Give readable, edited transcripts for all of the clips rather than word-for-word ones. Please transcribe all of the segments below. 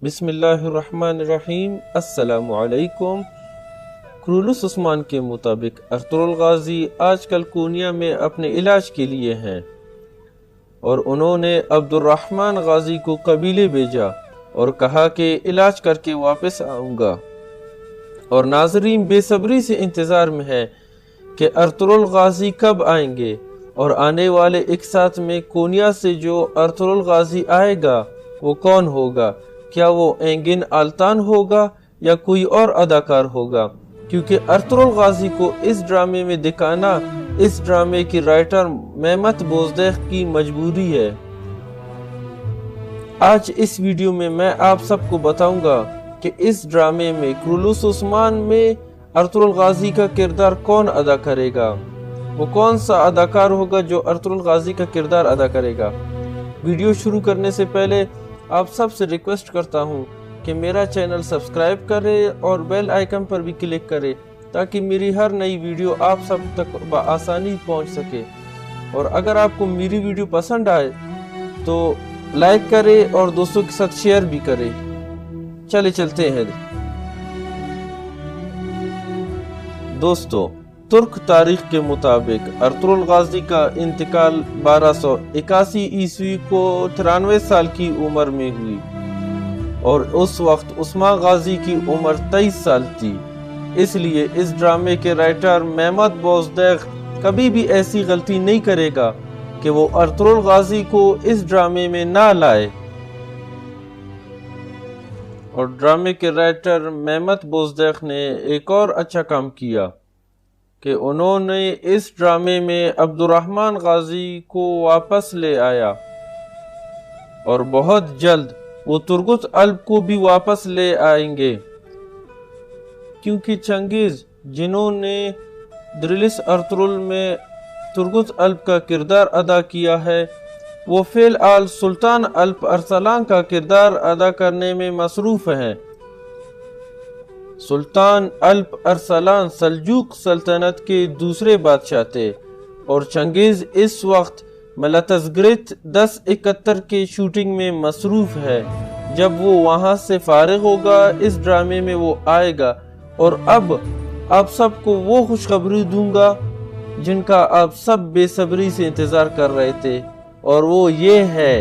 بسم اللہ الرحمن الرحیم۔ السلام علیکم۔ کرولوس عثمان کے مطابق ارطغرل غازی آج کل کونیا میں اپنے علاج کے لیے ہیں اور انہوں نے عبد الرحمن غازی کو قبیلے بھیجا اور کہا کہ علاج کر کے واپس آؤں گا، اور ناظرین بے صبری سے انتظار میں ہے کہ ارطغرل غازی کب آئیں گے، اور آنے والے ایک ساتھ میں کونیا سے جو ارطغرل غازی آئے گا وہ کون ہوگا؟ کیا وہ اینگن آلتان ہوگا یا کوئی اور اداکار ہوگا؟ کیونکہ ارطغرل غازی کو اس ڈرامے میں دکھانا اس ڈرامے کی رائٹر مہمت بوزدیخ کی مجبوری ہے۔ آج اس ویڈیو میں میں آپ سب کو بتاؤں گا کہ اس ڈرامے میں کرولوس عثمان میں ارطغرل غازی کا کردار کون ادا کرے گا، وہ کون سا اداکار ہوگا جو ارطغرل غازی کا کردار ادا کرے گا۔ ویڈیو شروع کرنے سے پہلے آپ سب سے ریکویسٹ کرتا ہوں کہ میرا چینل سبسکرائب کرے اور بیل آئیکن پر بھی کلک کرے تاکہ میری ہر نئی ویڈیو آپ سب تک بآسانی پہنچ سکے، اور اگر آپ کو میری ویڈیو پسند آئے تو لائک کرے اور دوستوں کے ساتھ شیئر بھی کرے۔ چلے چلتے ہیں دوستو۔ ترک تاریخ کے مطابق ارطغرل غازی کا انتقال 1281 عیسوی کو 93 سال کی عمر میں ہوئی، اور اس وقت عثمان غازی کی عمر 23 سال تھی۔ اس لیے اس ڈرامے کے رائٹر مہمت بوزدیخ کبھی بھی ایسی غلطی نہیں کرے گا کہ وہ ارطغرل غازی کو اس ڈرامے میں نہ لائے۔ اور ڈرامے کے رائٹر مہمت بوزدیخ نے ایک اور اچھا کام کیا کہ انہوں نے اس ڈرامے میں عبد الرحمن غازی کو واپس لے آیا، اور بہت جلد وہ ترگت الب کو بھی واپس لے آئیں گے، کیونکہ چنگیز جنہوں نے درلس ارطغرل میں ترگت الب کا کردار ادا کیا ہے وہ فی الحال سلطان الپ ارسلان کا کردار ادا کرنے میں مصروف ہیں۔ سلطان الپ ارسلان سلجوق سلطنت کے دوسرے بادشاہ تھے، اور چنگیز اس وقت ملتزگرت 1071 کے شوٹنگ میں مصروف ہے۔ جب وہ وہاں سے فارغ ہوگا اس ڈرامے میں وہ آئے گا، اور اب آپ سب کو وہ خوشخبری دوں گا جن کا آپ سب بے صبری سے انتظار کر رہے تھے، اور وہ یہ ہے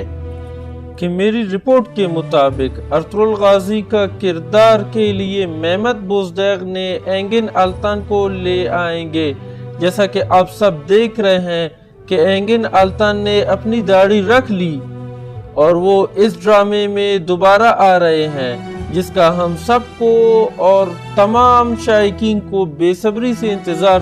کہ میری رپورٹ کے مطابق ارطغرل غازی کا کردار کے لیے مہمت بوزدیخ نے اینگن آلتان کو لے آئیں گے۔ جیسا کہ آپ سب دیکھ رہے ہیں کہ اینگن آلتان نے اپنی داڑھی رکھ لی، اور وہ اس ڈرامے میں دوبارہ آ رہے ہیں، جس کا ہم سب کو اور تمام شائقین کو بے صبری سے انتظار